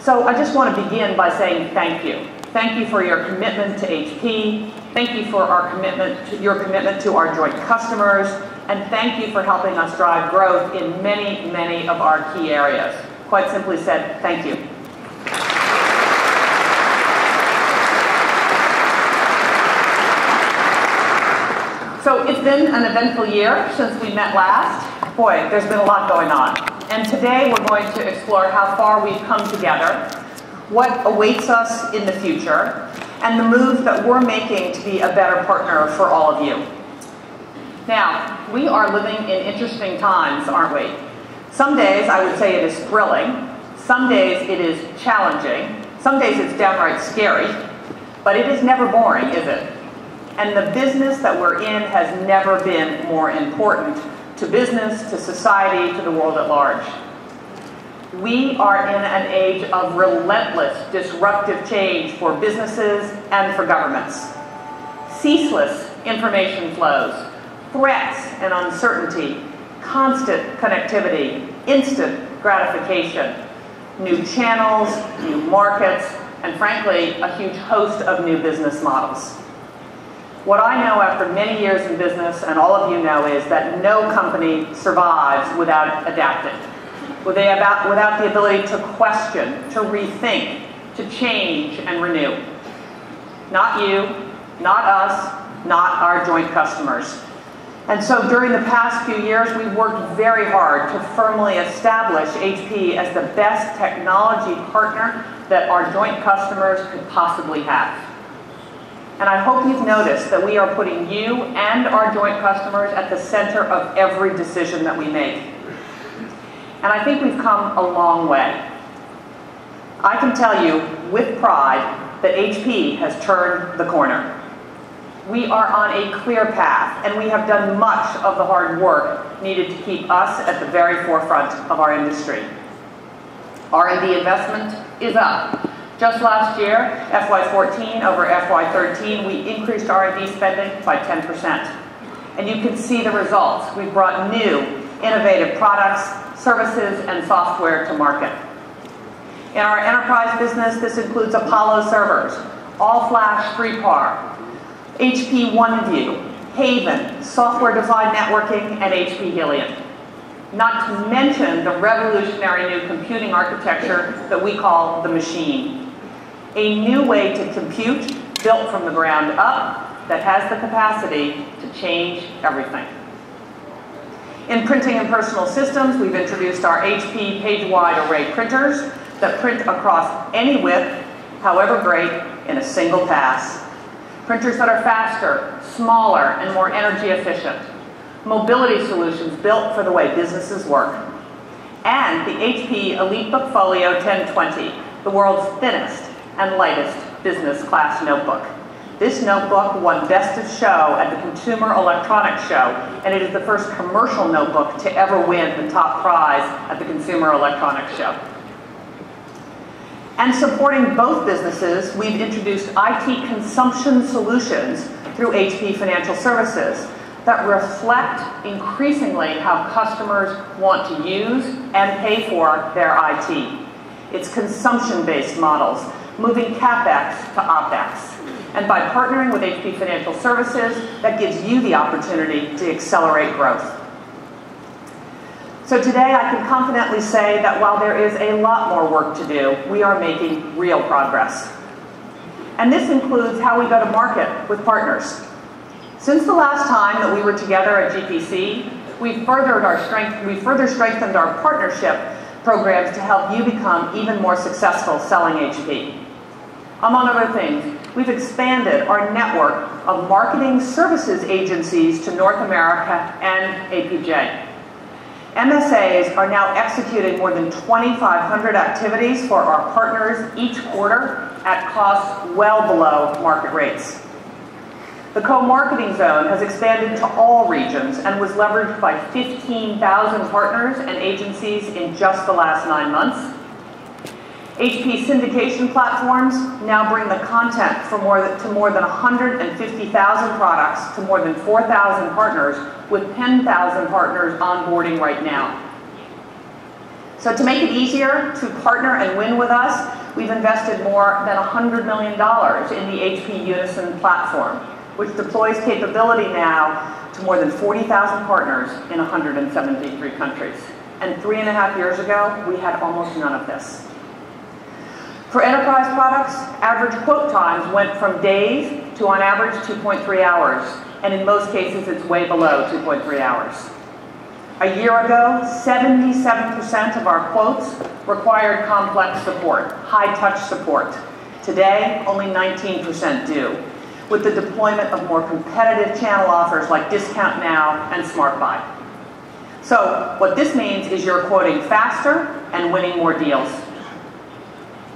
So I just want to begin by saying thank you. Thank you for your commitment to HP. Thank you for your commitment to our joint customers. And thank you for helping us drive growth in many, many of our key areas. Quite simply said, thank you. So it's been an eventful year since we met last. Boy, there's been a lot going on. And today we're going to explore how far we've come together, what awaits us in the future, and the moves that we're making to be a better partner for all of you. Now, we are living in interesting times, aren't we? Some days I would say it is thrilling, some days it is challenging, some days it's downright scary, but it is never boring, is it? And the business that we're in has never been more important to business, to society, to the world at large. We are in an age of relentless disruptive change for businesses and for governments. Ceaseless information flows, threats and uncertainty, constant connectivity, instant gratification, new channels, new markets, and frankly, a huge host of new business models. What I know after many years in business, and all of you know, is that no company survives without adapting, without the ability to question, to rethink, to change and renew. Not you, not us, not our joint customers. And so during the past few years, we've worked very hard to firmly establish HP as the best technology partner that our joint customers could possibly have. And I hope you've noticed that we are putting you and our joint customers at the center of every decision that we make. And I think we've come a long way. I can tell you with pride that HP has turned the corner. We are on a clear path, and we have done much of the hard work needed to keep us at the very forefront of our industry. R&D investment is up. Just last year, FY14 over FY13, we increased R&D spending by 10%. And you can see the results. We've brought new, innovative products, services, and software to market. In our enterprise business, this includes Apollo servers, all-flash 3PAR, HP OneView, Haven, software-defined networking, and HP Helium. Not to mention the revolutionary new computing architecture that we call the machine. A new way to compute, built from the ground up, that has the capacity to change everything. In printing and personal systems, we've introduced our HP page-wide array printers that print across any width, however great, in a single pass. Printers that are faster, smaller, and more energy efficient. Mobility solutions built for the way businesses work. And the HP EliteBook Folio 1020, the world's thinnest and lightest business class notebook. This notebook won Best of Show at the Consumer Electronics Show, and it is the first commercial notebook to ever win the top prize at the Consumer Electronics Show. And supporting both businesses, we've introduced IT consumption solutions through HP Financial Services that reflect increasingly how customers want to use and pay for their IT. It's consumption-based models, moving CapEx to OpEx. And by partnering with HP Financial Services, that gives you the opportunity to accelerate growth. So today I can confidently say that while there is a lot more work to do, we are making real progress. And this includes how we go to market with partners. Since the last time that we were together at GPC, we've further strengthened our partnership programs to help you become even more successful selling HP. Among other things, we've expanded our network of marketing services agencies to North America and APJ. MSAs are now executing more than 2,500 activities for our partners each quarter at costs well below market rates. The co-marketing zone has expanded to all regions and was leveraged by 15,000 partners and agencies in just the last 9 months. HP syndication platforms now bring the content to more than 150,000 products to more than 4,000 partners, with 10,000 partners onboarding right now. So to make it easier to partner and win with us, we've invested more than $100 million in the HP Unison platform, which deploys capability now to more than 40,000 partners in 173 countries. And 3.5 years ago, we had almost none of this. For enterprise products, average quote times went from days to, on average, 2.3 hours. And in most cases, it's way below 2.3 hours. A year ago, 77% of our quotes required complex support, high-touch support. Today, only 19% do, with the deployment of more competitive channel offers like Discount Now and Smart Buy. So what this means is you're quoting faster and winning more deals.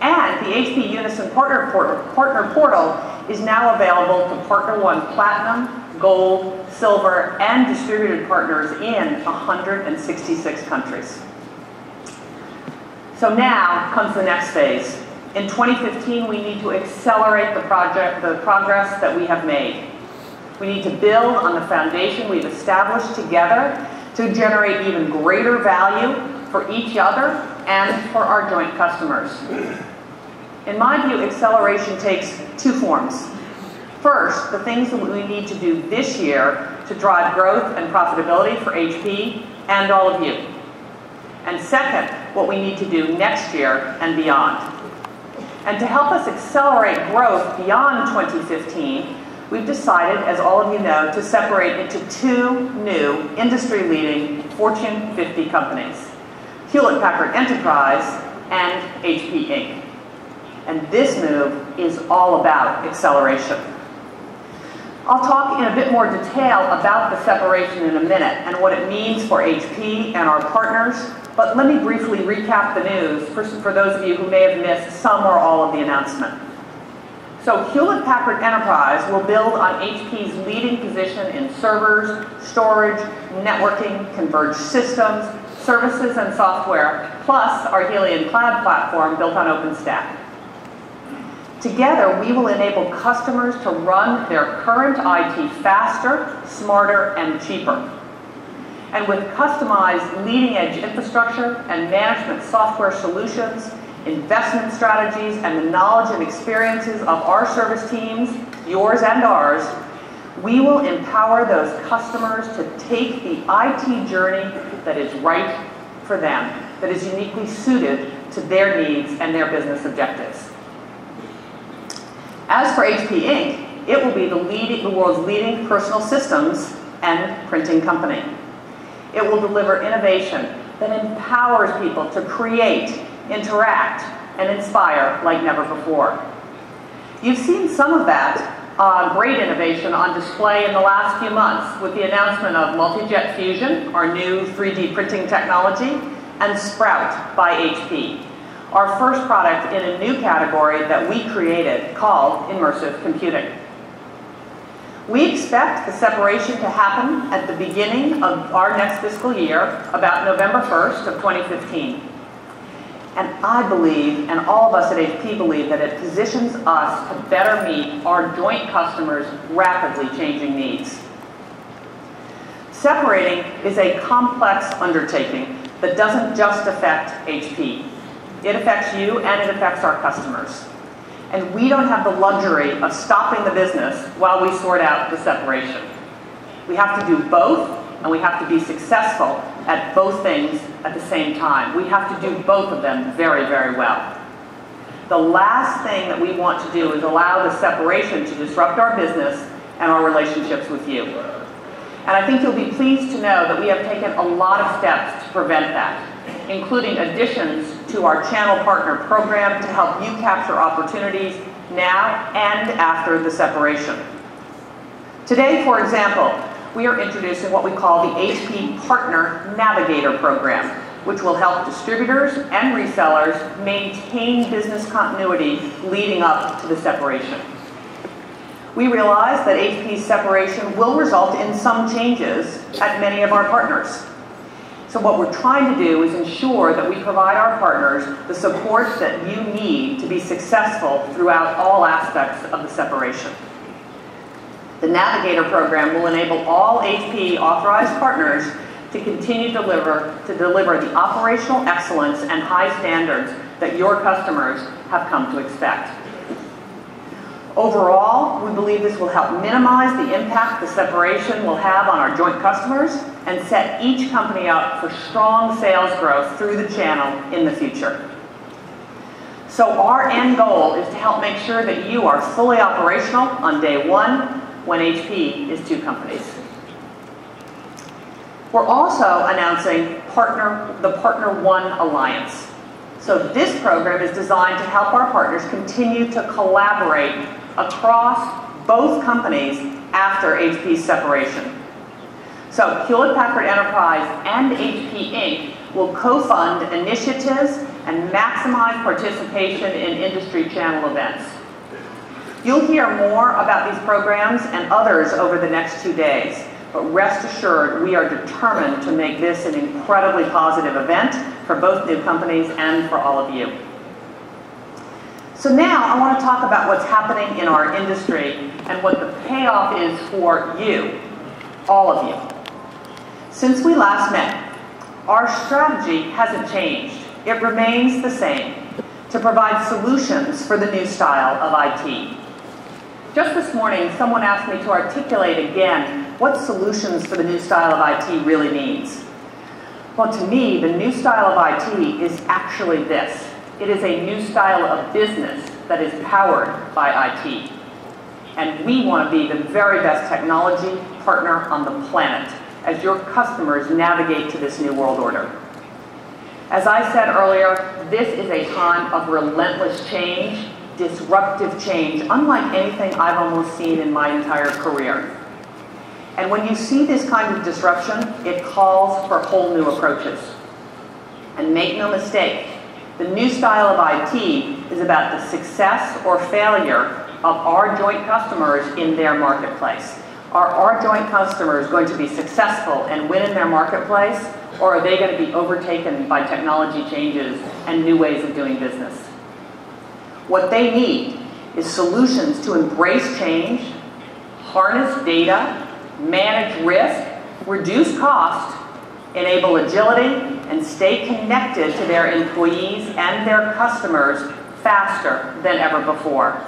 And the HP Unison Partner Portal is now available to Partner One Platinum, Gold, Silver, and distributed partners in 166 countries. So now comes the next phase. In 2015, we need to accelerate the progress that we have made. We need to build on the foundation we've established together to generate even greater value for each other and for our joint customers. In my view, acceleration takes two forms. First, the things that we need to do this year to drive growth and profitability for HP and all of you. And second, what we need to do next year and beyond. And to help us accelerate growth beyond 2015, we've decided, as all of you know, to separate into two new industry-leading Fortune 50 companies, Hewlett-Packard Enterprise and HP Inc. And this move is all about acceleration. I'll talk in a bit more detail about the separation in a minute and what it means for HP and our partners, but let me briefly recap the news for those of you who may have missed some or all of the announcement. So Hewlett-Packard Enterprise will build on HP's leading position in servers, storage, networking, converged systems, services, and software, plus our Helion Cloud platform built on OpenStack. Together, we will enable customers to run their current IT faster, smarter, and cheaper. And with customized leading-edge infrastructure and management software solutions, investment strategies, and the knowledge and experiences of our service teams, yours and ours, we will empower those customers to take the IT journey that is right for them, that is uniquely suited to their needs and their business objectives. As for HP Inc., it will be the world's leading personal systems and printing company. It will deliver innovation that empowers people to create, interact, and inspire like never before. You've seen some of that great innovation on display in the last few months with the announcement of Multi-Jet Fusion, our new 3D printing technology, and Sprout by HP, our first product in a new category that we created called immersive computing. We expect the separation to happen at the beginning of our next fiscal year, about November 1st of 2015. And I believe, and all of us at HP believe, that it positions us to better meet our joint customers' rapidly changing needs. Separating is a complex undertaking that doesn't just affect HP. It affects you and it affects our customers. And we don't have the luxury of stopping the business while we sort out the separation. We have to do both, and we have to be successful at both things at the same time. We have to do both of them very, very well. The last thing that we want to do is allow the separation to disrupt our business and our relationships with you. And I think you'll be pleased to know that we have taken a lot of steps to prevent that, including additions to our channel partner program to help you capture opportunities now and after the separation. Today, for example, we are introducing what we call the HP Partner Navigator program, which will help distributors and resellers maintain business continuity leading up to the separation. We realize that HP's separation will result in some changes at many of our partners. So what we're trying to do is ensure that we provide our partners the support that you need to be successful throughout all aspects of the separation. The Navigator program will enable all HP authorized partners to continue to deliver the operational excellence and high standards that your customers have come to expect. Overall, we believe this will help minimize the impact the separation will have on our joint customers and set each company up for strong sales growth through the channel in the future. So our end goal is to help make sure that you are fully operational on day one when HP is two companies. We're also announcing the Partner One Alliance. So this program is designed to help our partners continue to collaborate across both companies after HP's separation. So Hewlett-Packard Enterprise and HP Inc. will co-fund initiatives and maximize participation in industry channel events. You'll hear more about these programs and others over the next 2 days, but rest assured we are determined to make this an incredibly positive event for both new companies and for all of you. So now I want to talk about what's happening in our industry and what the payoff is for you, all of you. Since we last met, our strategy hasn't changed. It remains the same, to provide solutions for the new style of IT. Just this morning, someone asked me to articulate again what solutions for the new style of IT really means. Well, to me, the new style of IT is actually this. It is a new style of business that is powered by IT. And we want to be the very best technology partner on the planet as your customers navigate to this new world order. As I said earlier, this is a time of relentless change, disruptive change, unlike anything I've almost seen in my entire career. And when you see this kind of disruption, it calls for whole new approaches. And make no mistake, the new style of IT is about the success or failure of our joint customers in their marketplace. Are our joint customers going to be successful and win in their marketplace, or are they going to be overtaken by technology changes and new ways of doing business? What they need is solutions to embrace change, harness data, manage risk, reduce cost, enable agility, and stay connected to their employees and their customers faster than ever before.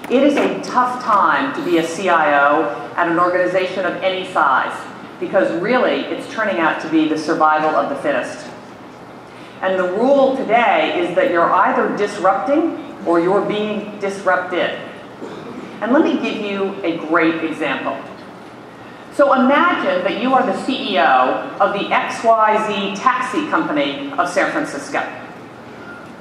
It is a tough time to be a CIO at an organization of any size, because really it's turning out to be the survival of the fittest. And the rule today is that you're either disrupting or you're being disrupted. And let me give you a great example. So imagine that you are the CEO of the XYZ taxi company of San Francisco.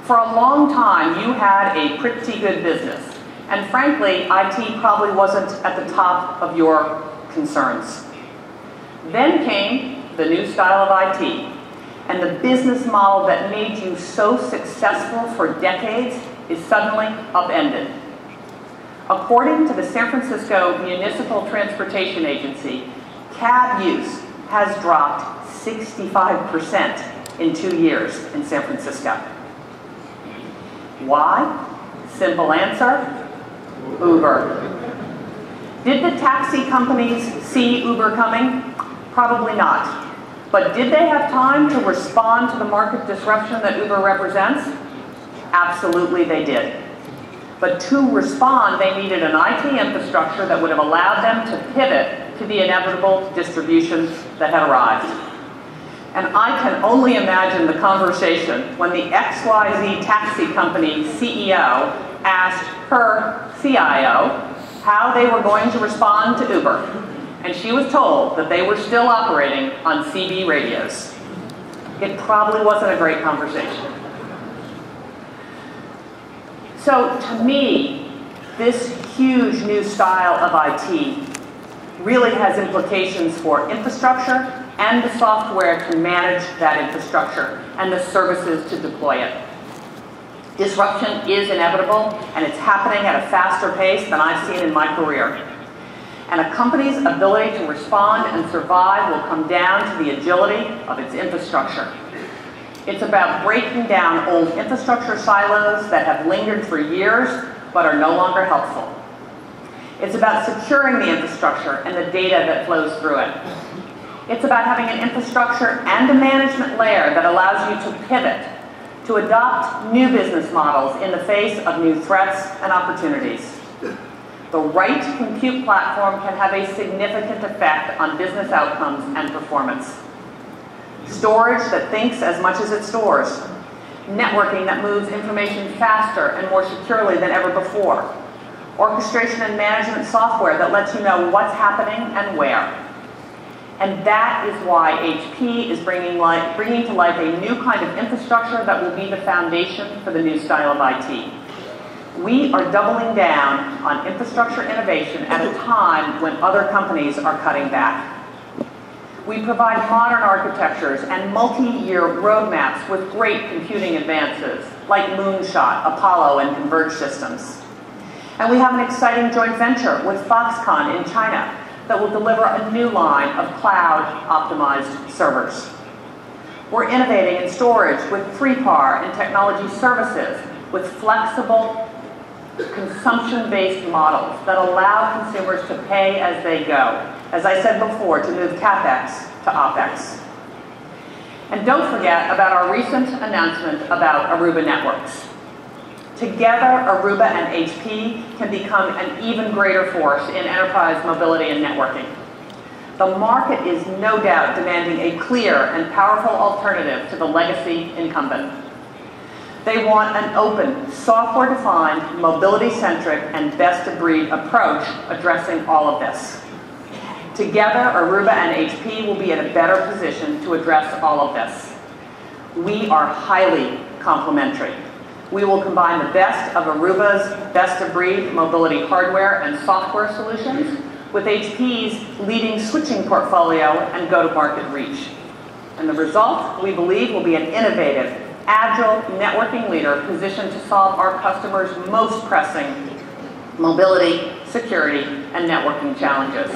For a long time, you had a pretty good business. And frankly, IT probably wasn't at the top of your concerns. Then came the new style of IT, and the business model that made you so successful for decades is suddenly upended. According to the San Francisco Municipal Transportation Agency, cab use has dropped 65% in 2 years in San Francisco. Why? Simple answer, Uber. Did the taxi companies see Uber coming? Probably not. But did they have time to respond to the market disruption that Uber represents? Absolutely they did. But to respond, they needed an IT infrastructure that would have allowed them to pivot to the inevitable distribution that had arrived. And I can only imagine the conversation when the XYZ taxi company CEO asked her CIO how they were going to respond to Uber. And she was told that they were still operating on CB radios. It probably wasn't a great conversation. So to me, this huge new style of IT really has implications for infrastructure and the software to manage that infrastructure and the services to deploy it. Disruption is inevitable, and it's happening at a faster pace than I've seen in my career. And a company's ability to respond and survive will come down to the agility of its infrastructure. It's about breaking down old infrastructure silos that have lingered for years but are no longer helpful. It's about securing the infrastructure and the data that flows through it. It's about having an infrastructure and a management layer that allows you to pivot to adopt new business models in the face of new threats and opportunities. The right compute platform can have a significant effect on business outcomes and performance. Storage that thinks as much as it stores. Networking that moves information faster and more securely than ever before. Orchestration and management software that lets you know what's happening and where. And that is why HP is bringing to life a new kind of infrastructure that will be the foundation for the new style of IT. We are doubling down on infrastructure innovation at a time when other companies are cutting back. We provide modern architectures and multi-year roadmaps with great computing advances, like Moonshot, Apollo, and Converged systems. And we have an exciting joint venture with Foxconn in China that will deliver a new line of cloud-optimized servers. We're innovating in storage with 3PAR and technology services with flexible, consumption-based models that allow consumers to pay as they go. As I said before, to move CapEx to OpEx. And don't forget about our recent announcement about Aruba Networks. Together, Aruba and HP can become an even greater force in enterprise mobility and networking. The market is no doubt demanding a clear and powerful alternative to the legacy incumbent. They want an open, software-defined, mobility-centric, and best-of-breed approach addressing all of this. Together, Aruba and HP will be in a better position to address all of this. We are highly complementary. We will combine the best of Aruba's best-of-breed mobility hardware and software solutions with HP's leading switching portfolio and go-to-market reach. And the result, we believe, will be an innovative, agile networking leader positioned to solve our customers' most pressing mobility, security, and networking challenges.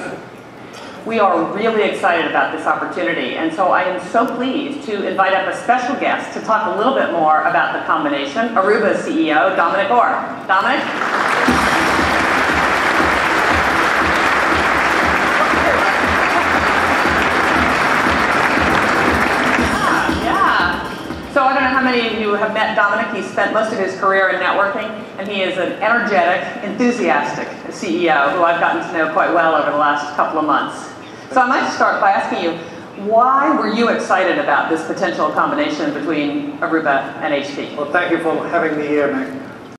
We are really excited about this opportunity, and so I am so pleased to invite up a special guest to talk a little bit more about the combination, Aruba's CEO, Dominic Orr. Dominic? So I don't know how many of you have met Dominic. He spent most of his career in networking, and he is an energetic, enthusiastic CEO who I've gotten to know quite well over the last couple of months. So I'd like to start by asking you, why were you excited about this potential combination between Aruba and HP? Well, thank you for having me here, Meg.